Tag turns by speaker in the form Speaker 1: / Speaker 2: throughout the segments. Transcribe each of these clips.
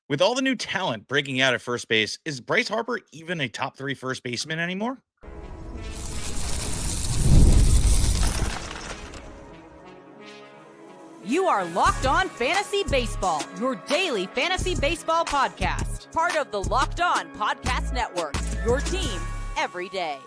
Speaker 1: With all the new talent breaking out at first base, is Bryce Harper even a top 3 first baseman anymore?
Speaker 2: You are Locked On Fantasy Baseball, your daily fantasy baseball podcast. Part of the Locked On Podcast Network, your team every day.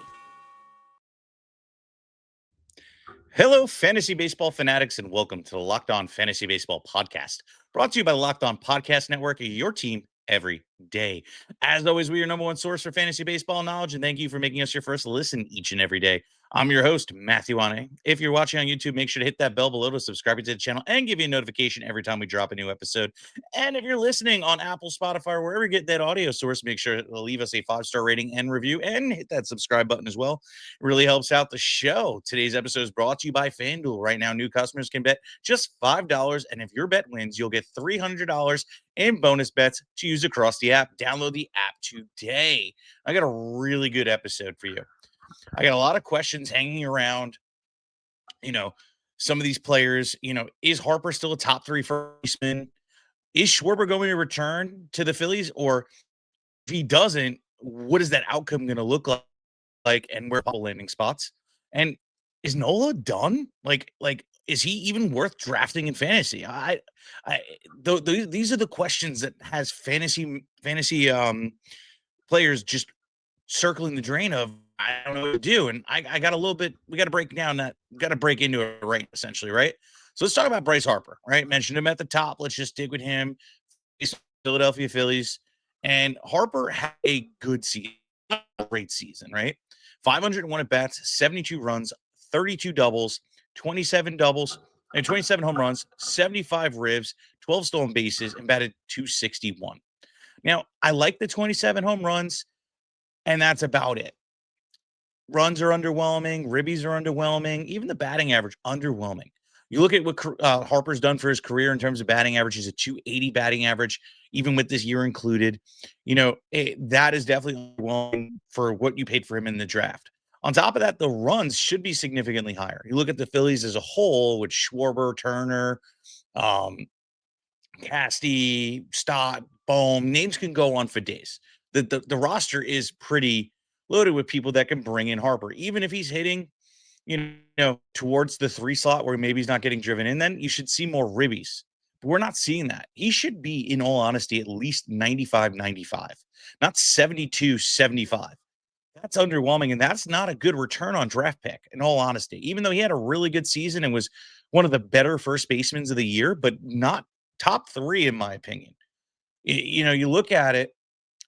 Speaker 1: Hello, fantasy baseball fanatics, and welcome to the Locked On Fantasy Baseball podcast, brought to you by the Locked On Podcast Network, your team every day. As always, we are your number one source for fantasy baseball knowledge, and thank you for making us your first listen each and every day. I'm your host, Matthew Wane. If you're watching on YouTube, make sure to hit that bell below to subscribe to the channel and give you a notification every time we drop a new episode. And if you're listening on Apple, Spotify, or wherever you get that audio source, make sure to leave us a 5-star rating and review and hit that subscribe button as well. It really helps out the show. Today's episode is brought to you by FanDuel. Right now, new customers can bet just $5, and if your bet wins, you'll get $300 in bonus bets to use across the app. Download the app today. I got a really good episode for you. I got a lot of questions hanging around, some of these players. Is Harper still a top 3 first baseman? Is Schwarber going to return to the Phillies? Or if he doesn't, what is that outcome going to look like, and where are landing spots? And is Nola done? Like, is he even worth drafting in fantasy? These are the questions that has fantasy players just circling the drain of, I don't know what to do. And I got a little bit, we got to break into it right, essentially, right? So let's talk about Bryce Harper, right? Mentioned him at the top. Let's just dig with him. He's Philadelphia Phillies. And Harper had a good season, a great season, right? 501 at bats, 72 runs, 32 doubles, 27 doubles, and 27 home runs, 75 ribs, 12 stolen bases, and batted 261. Now, I like the 27 home runs, and that's about it. Runs are underwhelming. Ribbies are underwhelming. Even the batting average, underwhelming. You look at what Harper's done for his career in terms of batting average. He's a 280 batting average, even with this year included. That is definitely underwhelming for what you paid for him in the draft. On top of that, the runs should be significantly higher. You look at the Phillies as a whole with Schwarber, Turner, Casty, Stott, Bohm. Names can go on for days. The roster is pretty loaded with people that can bring in Harper. Even if he's hitting, towards the 3 slot where maybe he's not getting driven in, then you should see more ribbies. But we're not seeing that. He should be, in all honesty, at least 95, 95, not 72, 75. That's underwhelming, and that's not a good return on draft pick, in all honesty. Even though he had a really good season and was one of the better first basemen of the year, but not top 3, in my opinion. You look at it,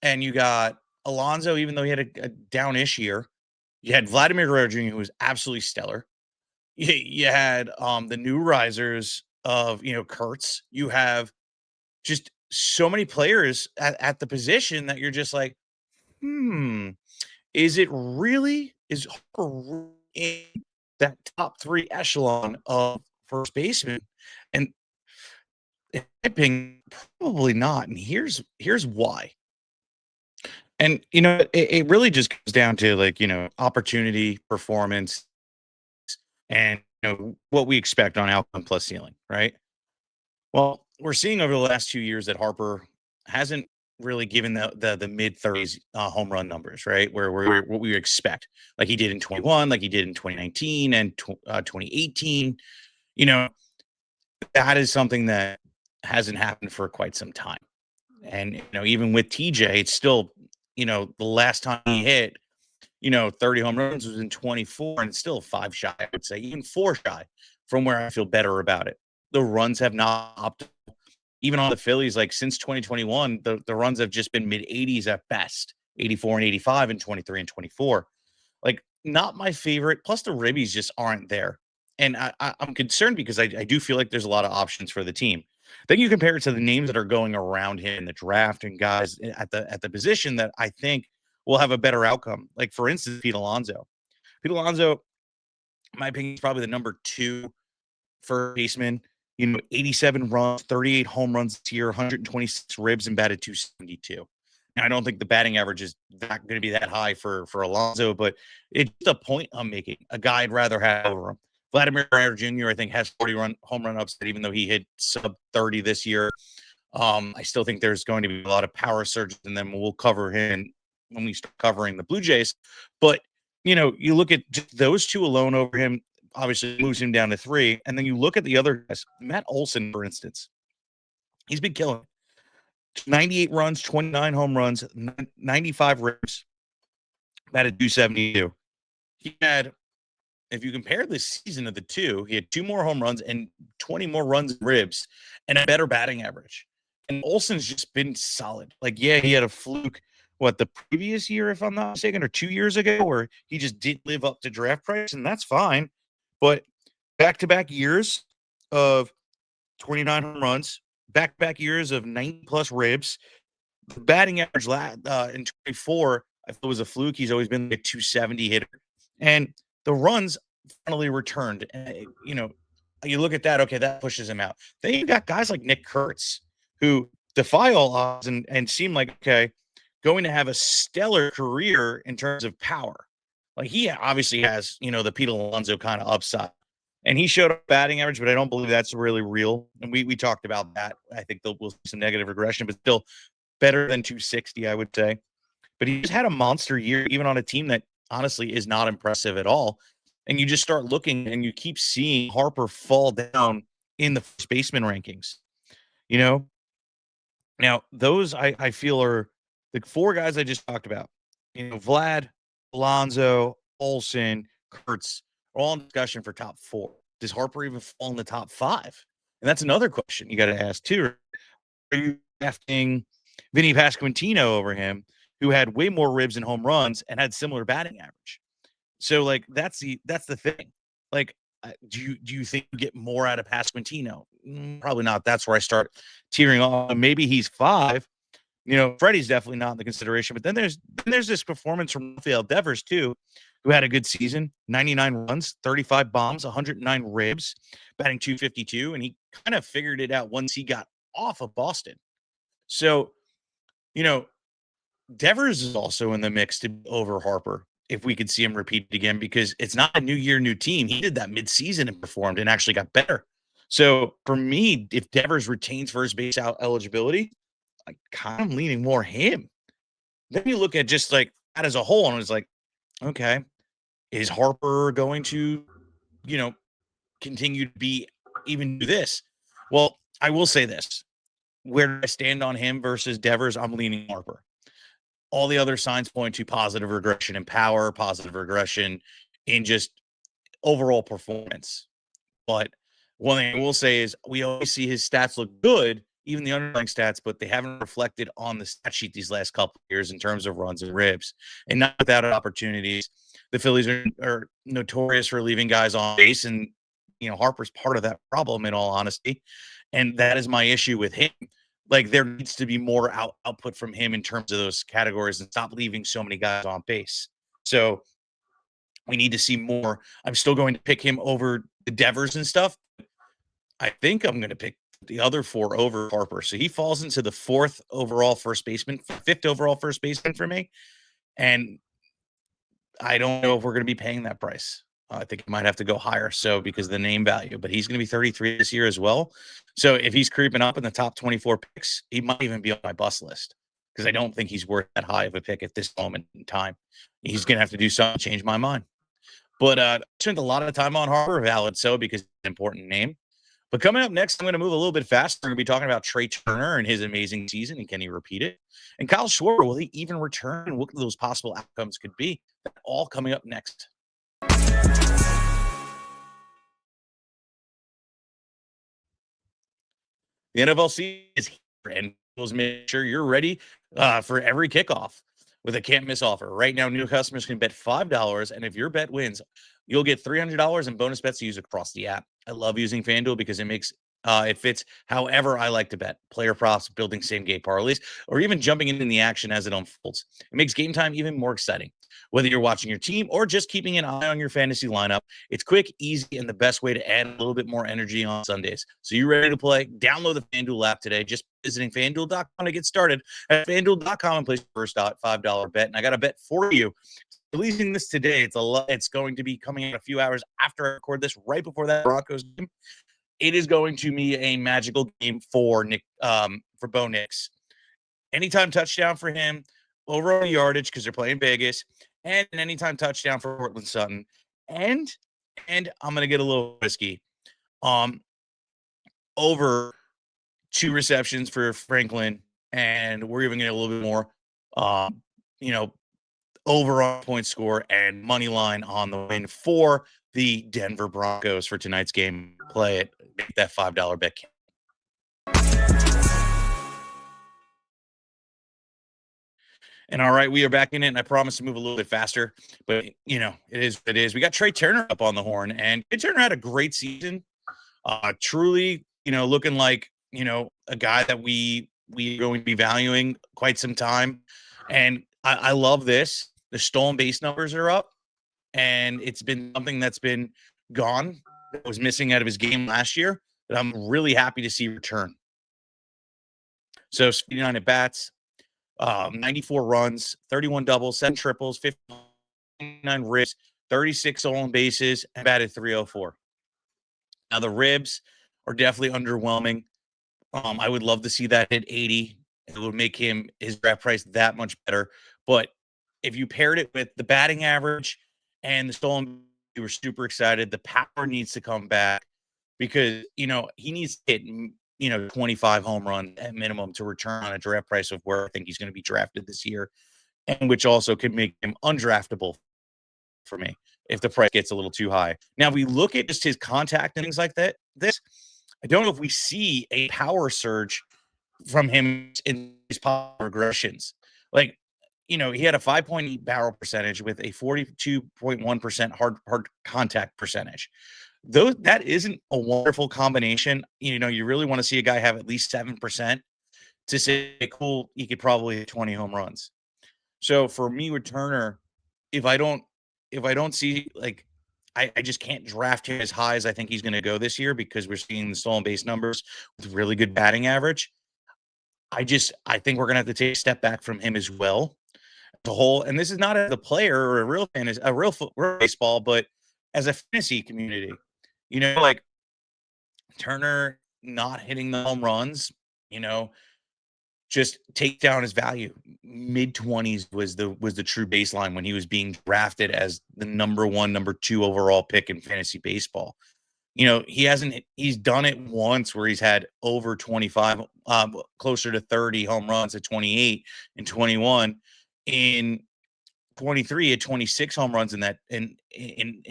Speaker 1: and you got Alonso, even though he had a down-ish year. You had Vladimir Guerrero Jr., who was absolutely stellar. You had the new risers of, Kurtz. You have just so many players at the position that you're just like, is Harper in that top 3 echelon of first baseman? And in my opinion, probably not. And here's why. And, it really just comes down to opportunity, performance, and, what we expect on outcome plus ceiling, right? Well, we're seeing over the last 2 years that Harper hasn't really given the mid-30s home run numbers, right? Where what we expect, like he did in 21, like he did in 2019 and 2018. That is something that hasn't happened for quite some time. And, even with TJ, it's still, the last time he hit, 30 home runs was in 24, and it's still 5 shy, I would say, even 4 shy from where I feel better about it. The runs have not opted. Even on the Phillies, like since 2021, the runs have just been mid-80s at best, 84 and 85 and 23 and 24. Like, not my favorite. Plus, the ribbies just aren't there. And I'm concerned because I do feel like there's a lot of options for the team. Then you compare it to the names that are going around him in the draft and guys at the position that I think will have a better outcome. Like, for instance, Pete Alonso. Pete Alonso, in my opinion, is probably the number 2 first baseman. 87 runs, 38 home runs this year, 126 ribs, and batted 272. Now, I don't think the batting average is not going to be that high for Alonso, but it's the point I'm making. A guy I'd rather have over him. Vladimir Guerrero Jr., I think, has 40 home run upset, even though he hit sub 30 this year. I still think there's going to be a lot of power surges, and then we'll cover him when we start covering the Blue Jays. But, you look at just those two alone over him, obviously moves him down to 3. And then you look at the other guys, Matt Olson, for instance, he's been killing 98 runs, 29 home runs, 95 ribs, batted 272. He had, if you compare this season of the two, he had 2 more home runs and 20 more runs and ribs and a better batting average. And Olson's just been solid. Like, yeah, he had a fluke, the previous year, if I'm not mistaken, or 2 years ago, where he just didn't live up to draft price, and that's fine. But back-to-back years of 29 home runs, back-to-back years of 90-plus ribs, the batting average in 24, I thought it was a fluke. He's always been like a 270 hitter. And the runs finally returned. You look at that, okay, that pushes him out. Then you got guys like Nick Kurtz, who defy all odds and seem like, okay, going to have a stellar career in terms of power. Like, he obviously has, the Pete Alonso kind of upside. And he showed up batting average, but I don't believe that's really real. And we talked about that. I think we'll see some negative regression, but still better than 260, I would say. But he just had a monster year, even on a team that honestly is not impressive at all. And you just start looking and you keep seeing Harper fall down in the first baseman rankings. Now those I feel are the 4 guys I just talked about. Vlad, Alonso, Olson, Kurtz are all in discussion for top 4. Does Harper even fall in the top 5? And that's another question you got to ask too. Are you drafting Vinny Pasquantino over him, who had way more ribs and home runs and had similar batting average? So, like, that's the thing. Like, do you think you get more out of Pasquantino? Probably not. That's where I start tearing off. Maybe he's 5. Freddie's definitely not in the consideration. But then there's this performance from Raphael Devers too, who had a good season: 99 runs, 35 bombs, 109 ribs, batting 252, and he kind of figured it out once he got off of Boston. So, Devers is also in the mix to be over Harper, if we could see him repeat it again, because it's not a new year, new team. He did that midseason and performed and actually got better. So for me, if Devers retains first base eligibility, I'm kind of leaning more him. Then you look at just like that as a whole, and it's like, okay, is Harper going to, continue to be even do this? Well, I will say this. Where do I stand on him versus Devers? I'm leaning Harper. All the other signs point to positive regression in power, positive regression in just overall performance. But one thing I will say is we always see his stats look good, even the underlying stats, but they haven't reflected on the stat sheet these last couple of years in terms of runs and ribs, and not without opportunities. The Phillies are notorious for leaving guys on base, and Harper's part of that problem, in all honesty. And that is my issue with him. Like, there needs to be more output from him in terms of those categories and stop leaving so many guys on base. So we need to see more. I'm still going to pick him over the Devers and stuff. I think I'm going to pick the other 4 over Harper. So he falls into the 4th overall first baseman, 5th overall first baseman for me. And I don't know if we're going to be paying that price. I think he might have to go higher, so because of the name value, but he's going to be 33 this year as well. So if he's creeping up in the top 24 picks, he might even be on my bust list, because I don't think he's worth that high of a pick at this moment in time. He's going to have to do something to change my mind. But I spent a lot of time on Harper, valid so, because it's an important name. But coming up next, I'm going to move a little bit faster. We're going to be talking about Trey Turner and his amazing season, and can he repeat it? And Kyle Schwarber, will he even return? And what those possible outcomes could be? All coming up next. The NFL season is here, and we'll make sure you're ready for every kickoff with a can't miss offer. Right now, new customers can bet $5, and if your bet wins, you'll get $300 in bonus bets to use across the app. I love using FanDuel because it fits however I like to bet. Player props, building same game parlays, or even jumping in the action as it unfolds. It makes game time even more exciting. Whether you're watching your team or just keeping an eye on your fantasy lineup, it's quick, easy, and the best way to add a little bit more energy on Sundays. So you ready to play? Download the FanDuel app today. Just visiting FanDuel.com to get started. At FanDuel.com and place your first $5 bet. And I got a bet for you. Releasing this today. It's going to be coming out a few hours after I record this, right before that Broncos game. It is going to be a magical game for for Bo Nix. Anytime touchdown for him, over on yardage because they're playing Vegas, and an anytime touchdown for Portland Sutton. And I'm gonna get a little risky. Over 2 receptions for Franklin, and we're even getting a little bit more, you know, over on point score and money line on the win for the Denver Broncos for tonight's game. Play it, make that $5 bet count. And all right, we are back in it, and I promise to move a little bit faster, but it is what it is. We got Trey Turner up on the horn, and Trey Turner had a great season. Truly, looking like, a guy that we are going to be valuing quite some time. And I love this. The stolen base numbers are up, and it's been something that's been gone, that was missing out of his game last year, that I'm really happy to see return. So 59 at bats, 94 runs, 31 doubles, 7 triples, 59 ribs, 36 stolen bases, and batted 304. Now the ribs are definitely underwhelming. I would love to see that hit 80. It would make his draft price that much better. But if you paired it with the batting average and the stolen, you were super excited. The power needs to come back because, he needs to hit, 25 home runs at minimum to return on a draft price of where I think he's going to be drafted this year, and which also could make him undraftable for me if the price gets a little too high. Now, we look at just his contact and things like that. I don't know if we see a power surge from him in his power regressions. Like, he had a 5.8 barrel percentage with a 42.1% hard contact percentage. Though that isn't a wonderful combination. You really want to see a guy have at least 7% to say, cool, he could probably hit 20 home runs. So for me with Turner, if I don't see, like, I just can't draft him as high as I think he's going to go this year because we're seeing the stolen base numbers with really good batting average. I think we're going to have to take a step back from him as well. The whole, and this is not as a player or a real fan, is a real baseball, but as a fantasy community, like Turner not hitting the home runs, just take down his value. Mid-20s was the true baseline when he was being drafted as the number 1, number 2 overall pick in fantasy baseball. He's done it once where he's had over 25, closer to 30 home runs at 28 and 21. In 23 at 26 home runs in that in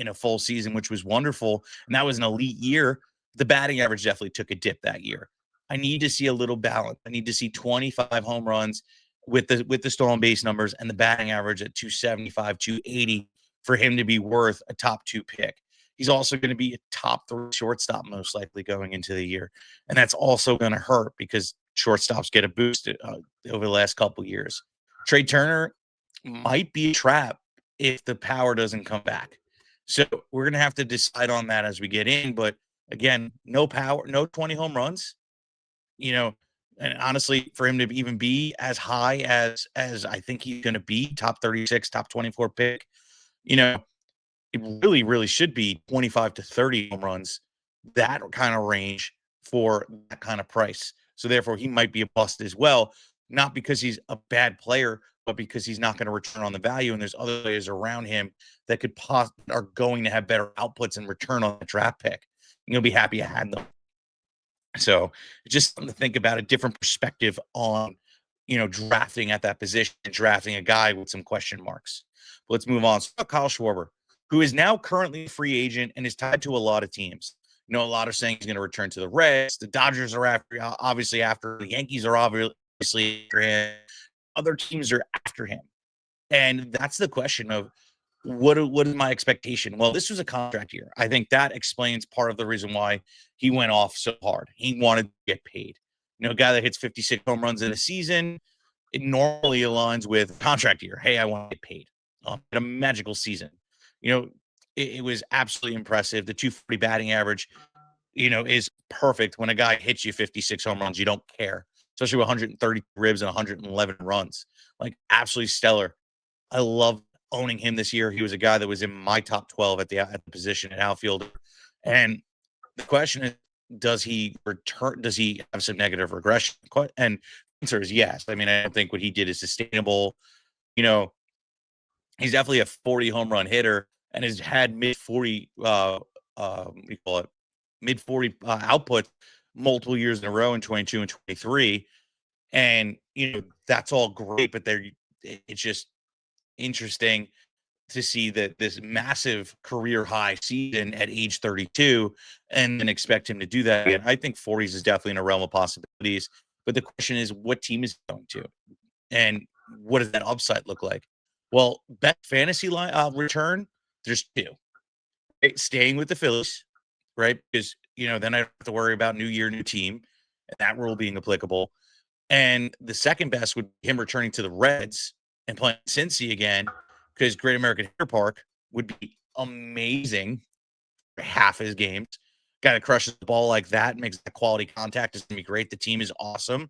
Speaker 1: a full season, which was wonderful. And that was an elite year. The batting average definitely took a dip that year. I need to see a little balance. I need to see 25 home runs with the stolen base numbers and the batting average at 275, 280 for him to be worth a top 2 pick. He's also going to be a top 3 shortstop most likely going into the year. And that's also going to hurt because shortstops get a boost over the last couple years. Trey Turner might be a trap if the power doesn't come back. So we're going to have to decide on that as we get in. But again, no power, no 20 home runs, and honestly, for him to even be as high as I think he's going to be, top 36, top 24 pick, it really, really should be 25 to 30 home runs, that kind of range for that kind of price. So therefore, he might be a bust as well, not because he's a bad player, but because he's not going to return on the value. And there's other players around him that are going to have better outputs and return on the draft pick. And you'll be happy I had them. So just something to think about, a different perspective on, drafting at that position and drafting a guy with some question marks. But let's move on. So Kyle Schwarber, who is now currently a free agent and is tied to a lot of teams. A lot are saying he's going to return to the Reds. The Dodgers are obviously after. The Yankees are obviously after him. Other teams are after him. And that's the question of what is my expectation? Well, this was a contract year. I think that explains part of the reason why he went off so hard. He wanted to get paid. A guy that hits 56 home runs in a season, it normally aligns with contract year. Hey, I want to get paid. A magical season. It was absolutely impressive. The 240 batting average, is perfect. When a guy hits you 56 home runs, you don't care, especially with 130 ribs and 111 runs. Like, absolutely stellar. I love owning him this year. He was a guy that was in my top 12 at the position at outfielder. And the question is, does he return? Does he have some negative regression? And the answer is yes. I mean, I don't think what he did is sustainable. You know, he's definitely a 40 home run hitter and has had mid 40, what do you call it, mid 40 output multiple years in a row in 22 and 23. And, that's all great, but it's just interesting to see that this massive career high season at age 32 and then expect him to do that again. I think 40s is definitely in a realm of possibilities. But the question is, what team is he going to? And what does that upside look like? Well, best fantasy line return, there's two. Right? Staying with the Phillies, right? Because then I don't have to worry about new year, new team, and that rule being applicable. And the second best would be him returning to the Reds and playing Cincy again, because Great American Hitter Park would be amazing for half his games. Guy that crushes the ball like that, makes that quality contact is gonna be great. The team is awesome.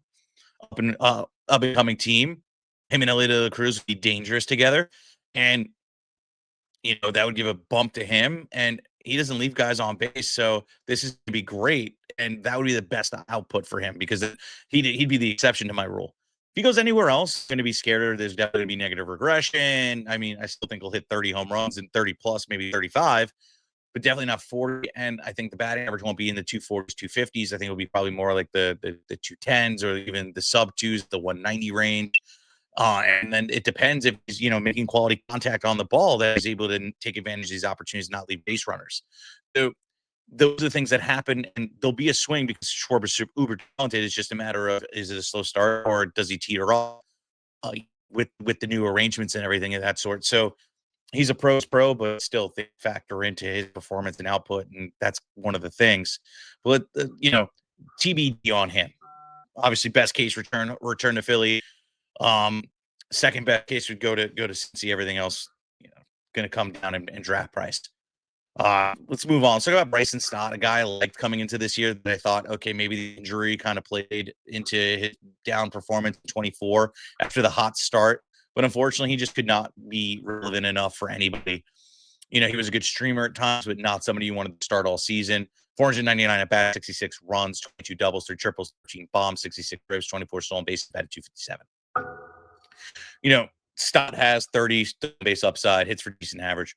Speaker 1: Up and coming team. Him and Elliot de la Cruz would be dangerous together. And that would give a bump to him, and he doesn't leave guys on base. So this is going to be great. And that would be the best output for him, because he'd be the exception to my rule. If he goes anywhere else, going to be scared. There's definitely going to be negative regression. I mean, I still think he'll hit 30 home runs and 30 plus, maybe 35, but definitely not 40. And I think the batting average won't be in the 240s, 250s. I think it'll be probably more like the 210s or even the sub twos, the 190 range. And then it depends if he's, making quality contact on the ball, that he's able to take advantage of these opportunities, not leave base runners. So those are the things that happen, and there'll be a swing because Schwarber's uber talented. It's just a matter of, is it a slow start or does he teeter off with the new arrangements and everything of that sort. So he's a pro's pro, but still they factor into his performance and output, and that's one of the things. But TBD on him. Obviously, best case return to Philly. Second best case would go to Cincy. Everything else, going to come down and draft price. Let's move on. Let's talk about Bryson Stott, a guy I liked coming into this year that I thought, okay, maybe the injury kind of played into his down performance in 24 after the hot start. But unfortunately, he just could not be relevant enough for anybody. He was a good streamer at times, but not somebody you wanted to start all season. 499 at bat, 66 runs, 22 doubles, 3 triples, 13 bombs, 66 ribs, 24 stolen bases, batted 257. Stott has 30 base upside, hits for decent average.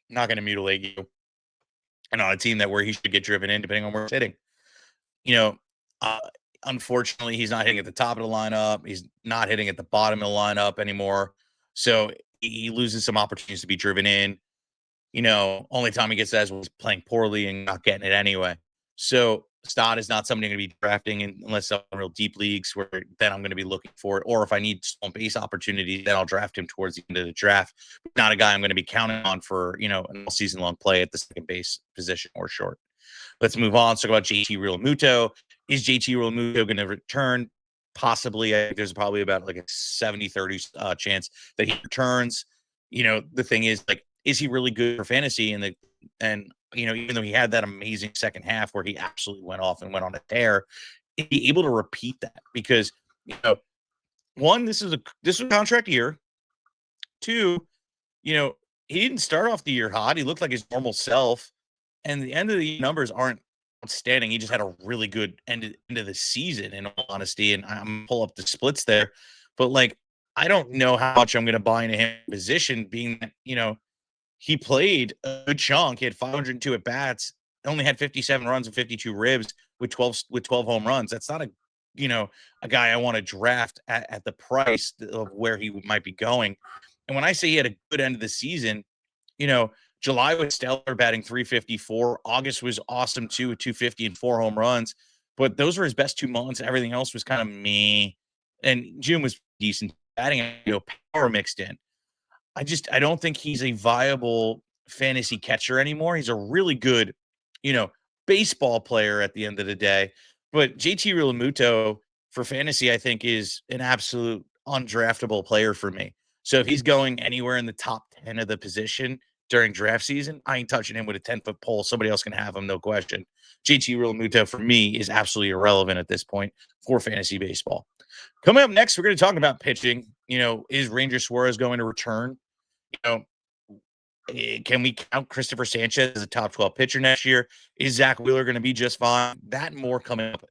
Speaker 1: Not going to mutilate you. And on a team where he should get driven in, depending on where he's hitting. Unfortunately, he's not hitting at the top of the lineup. He's not hitting at the bottom of the lineup anymore. So he loses some opportunities to be driven in. Only time he gets that is when he's playing poorly and not getting it anyway. So Stott is not somebody I'm going to be drafting unless I'm in real deep leagues, where then I'm going to be looking for it. Or if I need stolen base opportunity, then I'll draft him towards the end of the draft. Not a guy I'm going to be counting on for, an all season long play at the second base position or short. Let's move on. Let's talk about JT Realmuto. Is JT Realmuto going to return? Possibly. I think there's probably about like a 70-30 chance that he returns. The thing is, is he really good for fantasy? And even though he had that amazing second half where he absolutely went off and went on a tear, is he able to repeat that? Because, one, this is a contract year. Two, he didn't start off the year hot. He looked like his normal self. And the end of the numbers aren't outstanding. He just had a really good end of the season, in all honesty. And I'm going to pull up the splits there. But, I don't know how much I'm going to buy into him position, being that, he played a good chunk. He had 502 at bats, only had 57 runs and 52 ribs with 12 home runs. That's not a guy I want to draft at the price of where he might be going. And when I say he had a good end of the season, July was stellar, batting 354. August was awesome too, with 250 and 4 home runs. But those were his best 2 months. Everything else was kind of meh. And June was decent batting, power mixed in. I don't think he's a viable fantasy catcher anymore. He's a really good, baseball player at the end of the day. But JT Realmuto for fantasy, I think, is an absolute undraftable player for me. So if he's going anywhere in the top 10 of the position during draft season, I ain't touching him with a 10-foot pole. Somebody else can have him, no question. JT Realmuto for me is absolutely irrelevant at this point for fantasy baseball. Coming up next, we're going to talk about pitching. Is Ranger Suarez going to return? Can we count Christopher Sanchez as a top 12 pitcher next year? Is Zack Wheeler going to be just fine? That and more coming up.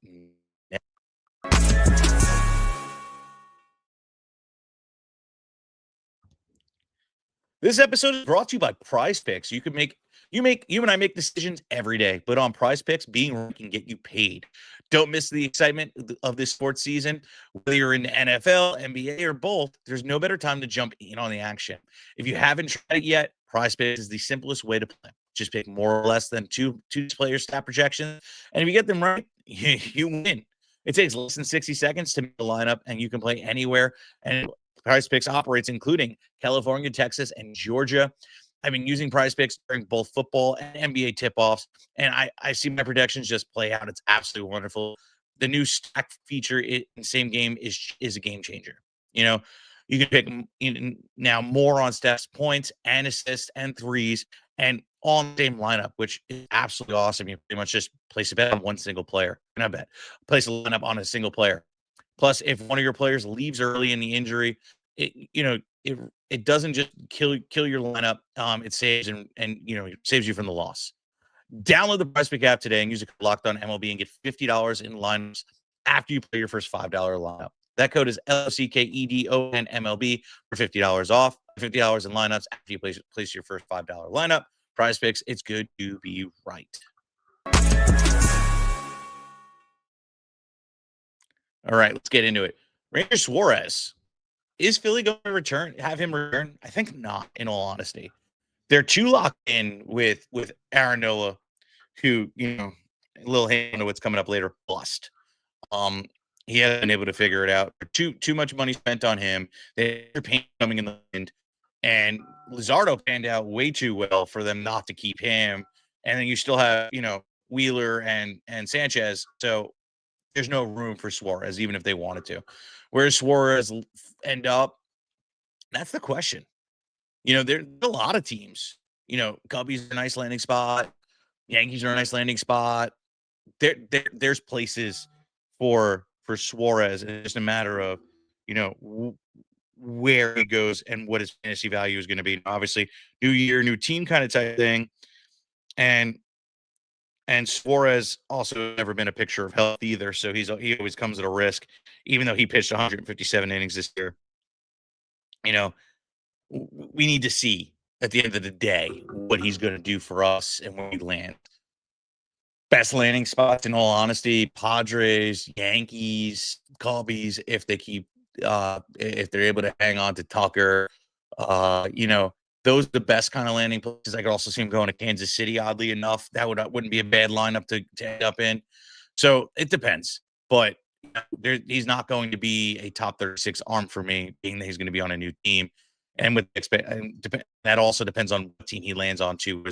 Speaker 1: This episode is brought to you by Prize Picks. You and I make decisions every day, but on Prize Picks, being right can get you paid. Don't miss the excitement of this sports season. Whether you're in the NFL, NBA, or both, there's no better time to jump in on the action. If you haven't tried it yet, Prize Picks is the simplest way to play. Just pick more or less than two player stat projections, and if you get them right, you win. It takes less than 60 seconds to make a lineup, and you can play anywhere. And Prize Picks operates including California, Texas, and Georgia. I've been using Prize Picks during both football and NBA tip-offs, and I see my predictions just play out. It's absolutely wonderful. The new stack feature in same game is a game changer. You know, you can pick now more on stats, points, and assists, and threes, and on the same lineup, which is absolutely awesome. You pretty much just place a bet on one single player. And I bet place a lineup on a single player. Plus, if one of your players leaves early in the injury, it doesn't just kill your lineup. It saves and it saves you from the loss. Download the PrizePick app today and use the code Locked On MLB and get $50 in lineups after you play your first $5 lineup. That code is LOCKEDON MLB for $50 off. $50 in lineups after you place your first $5 lineup. PrizePicks, it's good to be right. All right, let's get into it. Ranger Suarez. Is Philly going to have him return? I think not, in all honesty. They're too locked in with Aaron Nola, who, a little hint into what's coming up later, bust. He hasn't been able to figure it out. Too much money spent on him. They're pain coming in the end. And Luzardo panned out way too well for them not to keep him. And then you still have, Wheeler and Sanchez. So there's no room for Suarez, even if they wanted to. Where Suarez end up? That's the question. There's a lot of teams. Cubbies are a nice landing spot. Yankees are a nice landing spot. There's places for Suarez. It's just a matter of, where he goes and what his fantasy value is going to be. Obviously, new year, new team kind of type thing. And Suarez also never been a picture of health either, so he always comes at a risk, even though he pitched 157 innings this year. We need to see at the end of the day what he's going to do for us and where he lands. Best landing spots, in all honesty, Padres, Yankees, Cubbies, if they're able to hang on to Tucker, those are the best kind of landing places. I could also see him going to Kansas City, oddly enough. That wouldn't be a bad lineup to end up in. So it depends. But he's not going to be a top 36 arm for me, being that he's going to be on a new team. And that also depends on what team he lands on too,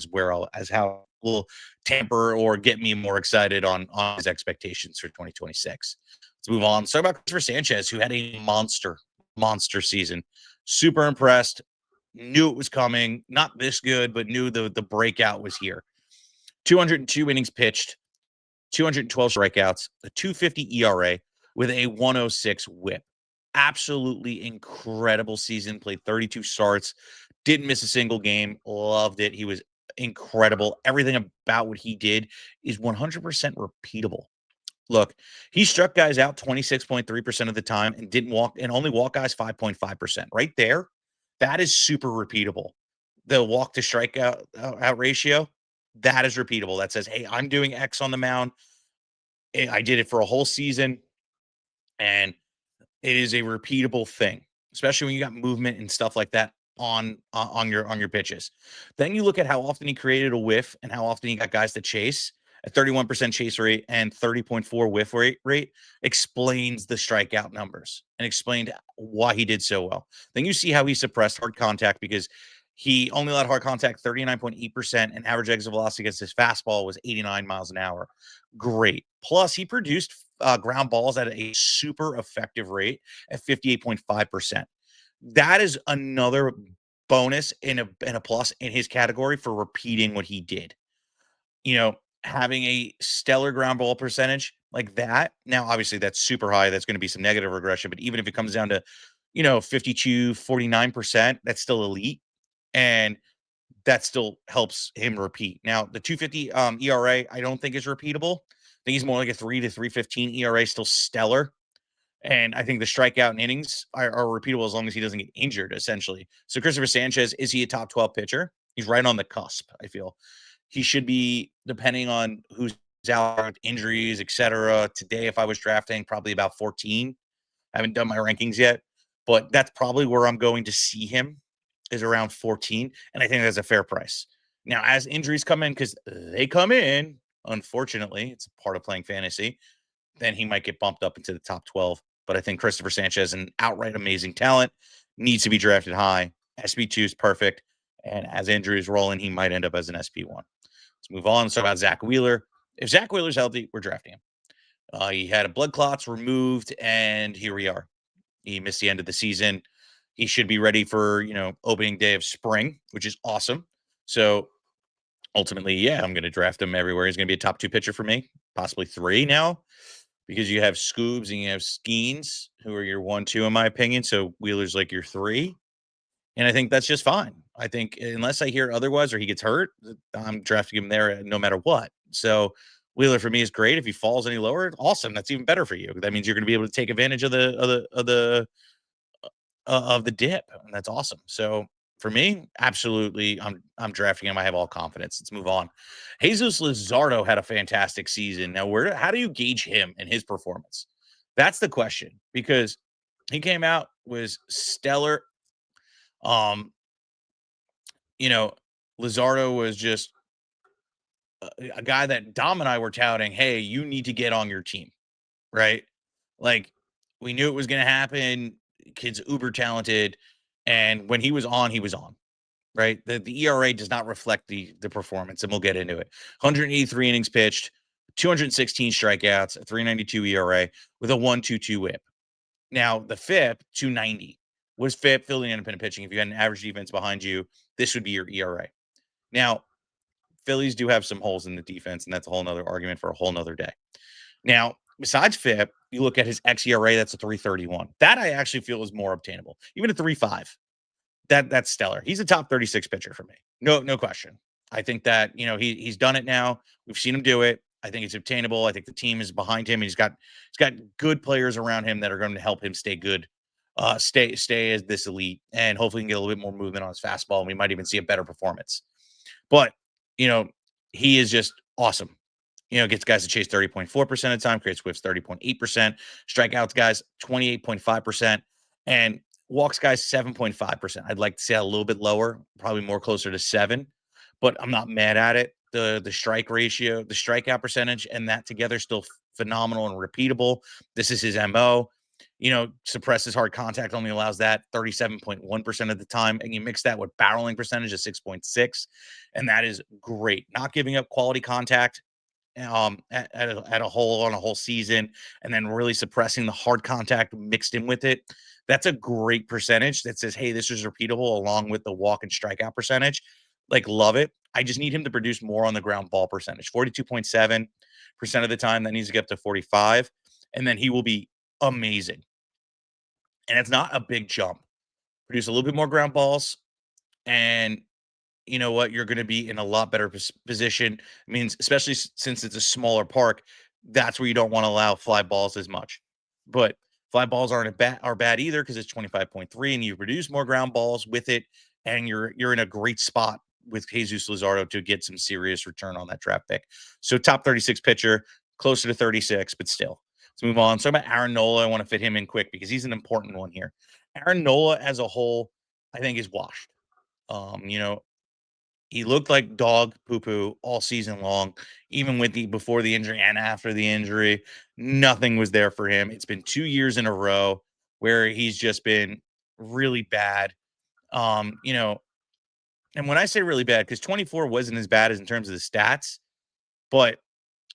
Speaker 1: as how will tamper or get me more excited on his expectations for 2026. Let's move on. Let's talk about Christopher Sanchez, who had a monster season. Super impressed. Knew it was coming. Not this good, but knew the breakout was here. 202 innings pitched, 212 strikeouts, a 2.50 ERA with a 106 WHIP. Absolutely incredible season. Played 32 starts. Didn't miss a single game. Loved it. He was incredible. Everything about what he did is 100% repeatable. Look, he struck guys out 26.3% of the time and only walk guys 5.5%. Right there, that is super repeatable. The walk to strikeout out ratio, that is repeatable. That says, hey, I'm doing X on the mound. I did it for a whole season, and it is a repeatable thing, especially when you got movement and stuff like that on your pitches. Then you look at how often he created a whiff and how often he got guys to chase. A 31% chase rate and 30.4 whiff rate explains the strikeout numbers and explained why he did so well. Then you see how he suppressed hard contact because he only allowed hard contact 39.8% and average exit velocity against his fastball was 89 miles an hour. Great. Plus, he produced ground balls at a super effective rate at 58.5%. That is another bonus and a plus in his category for repeating what he did. Having a stellar ground ball percentage like that. Now, obviously, that's super high. That's going to be some negative regression. But even if it comes down to, 52, 49%, that's still elite. And that still helps him repeat. Now, the 250 ERA, I don't think is repeatable. I think he's more like a 3 to 315 ERA, still stellar. And I think the strikeout and innings are repeatable as long as he doesn't get injured, essentially. So Christopher Sanchez, is he a top 12 pitcher? He's right on the cusp, I feel. He should be, depending on who's out with injuries, etc. Today, if I was drafting, probably about 14. I haven't done my rankings yet, but that's probably where I'm going to see him, is around 14. And I think that's a fair price. Now, as injuries come in, because they come in, unfortunately, it's part of playing fantasy, then he might get bumped up into the top 12. But I think Christopher Sanchez, an outright amazing talent, needs to be drafted high. SB2 is perfect. And as injuries roll in, he might end up as an SP1. Let's move on. Let's talk about Zack Wheeler. If Zack Wheeler's healthy, we're drafting him. He had a blood clots removed, and here we are. He missed the end of the season. He should be ready for, opening day of spring, which is awesome. So ultimately, yeah, I'm going to draft him everywhere. He's going to be a top 2 pitcher for me, possibly 3 now, because you have Scoobs and you have Skeens, who are your 1, 2, in my opinion. So Wheeler's like your 3. And I think that's just fine. I think unless I hear otherwise or he gets hurt, I'm drafting him there no matter what. So Wheeler for me is great. If he falls any lower, awesome. That's even better for you. That means you're going to be able to take advantage of the dip, and that's awesome. So for me, absolutely, I'm drafting him. I have all confidence. Let's move on. Jesus Luzardo had a fantastic season. Now, how do you gauge him and his performance? That's the question, because he came out, was stellar. Um, Luzardo was just a guy that Dom and I were touting. Hey, you need to get on your team, right? Like, we knew it was going to happen. Kid's uber talented, and when he was on, right? The ERA does not reflect the performance, and we'll get into it. 183 innings pitched, 216 strikeouts, a 392 ERA with a 1.22 WHIP. Now, the FIP 290 was FIP fielding independent pitching. If you had an average defense behind you, this would be your ERA. Now, Phillies do have some holes in the defense, and that's a whole nother argument for a whole nother day. Now, besides FIP, you look at his xERA, that's a 331. That I actually feel is more obtainable. Even a 3.5. That's stellar. He's a top 36 pitcher for me. No question. I think that, he's done it now. We've seen him do it. I think it's obtainable. I think the team is behind him, and he's got good players around him that are going to help him stay good, stay as this elite, and hopefully he can get a little bit more movement on his fastball, and we might even see a better performance. But, he is just awesome. Gets guys to chase 30.4% of the time, creates whiffs 30.8%, strikeouts guys 28.5%, and walks guys 7.5%. I'd like to see that a little bit lower, probably more closer to 7, but I'm not mad at it. The strike ratio, the strikeout percentage, and that together still phenomenal and repeatable. This is his MO. Suppresses hard contact, only allows that 37.1% of the time. And you mix that with barreling percentage of 6.6, and that is great. Not giving up quality contact at a whole season, and then really suppressing the hard contact mixed in with it. That's a great percentage that says, hey, this is repeatable, along with the walk and strikeout percentage. Like, love it. I just need him to produce more on the ground ball percentage. 42.7% of the time. That needs to get up to 45, and then he will be amazing. And it's not a big jump. Produce a little bit more ground balls, and you know what? You're going to be in a lot better position. I mean, especially since it's a smaller park, that's where you don't want to allow fly balls as much. But fly balls are bad either, because it's 25.3, and you produce more ground balls with it, and you're in a great spot with Jesus Luzardo to get some serious return on that draft pick. So top 36 pitcher, closer to 36, but still. Let's move on. So about Aaron Nola, I want to fit him in quick because he's an important one here. Aaron Nola as a whole, I think, is washed. He looked like dog poo-poo all season long, even before the injury and after the injury. Nothing was there for him. It's been 2 years in a row where he's just been really bad. And when I say really bad, because 24 wasn't as bad as in terms of the stats, but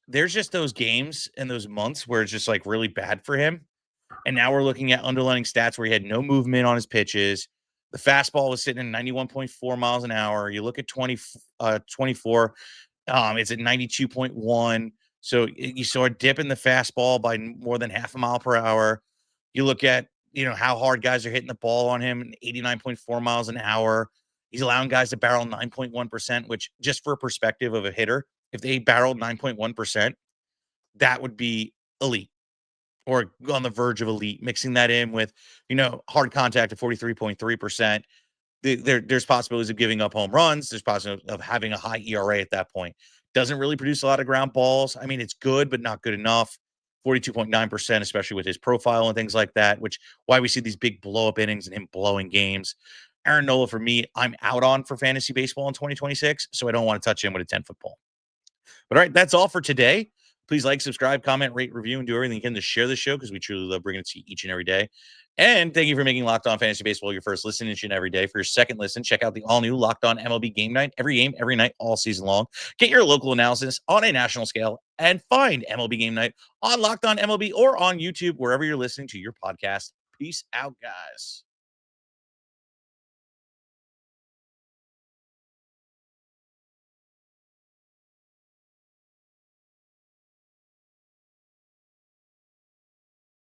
Speaker 1: there's just those games and those months where it's just like really bad for him. And now we're looking at underlying stats where he had no movement on his pitches. The fastball was sitting at 91.4 miles an hour. You look at 24, it's at 92.1. So you saw a dip in the fastball by more than half a mile per hour. You look at, how hard guys are hitting the ball on him, 89.4 miles an hour. He's allowing guys to barrel 9.1%, which just for a perspective of a hitter, if they barreled 9.1%, that would be elite or on the verge of elite. Mixing that in with, hard contact at 43.3%. There's possibilities of giving up home runs. There's possibilities of having a high ERA at that point. Doesn't really produce a lot of ground balls. I mean, it's good, but not good enough. 42.9%, especially with his profile and things like that, which why we see these big blow up innings and him blowing games. Aaron Nola, for me, I'm out on for fantasy baseball in 2026, so I don't want to touch him with a 10-foot pole. But all right, that's all for today. Please like, subscribe, comment, rate, review, and do everything you can to share the show because we truly love bringing it to you each and every day. And thank you for making Locked On Fantasy Baseball your first listen each and every day. For your second listen, check out the all-new Locked On MLB Game Night. Every game, every night, all season long. Get your local analysis on a national scale and find MLB Game Night on Locked On MLB or on YouTube, wherever you're listening to your podcast. Peace out, guys.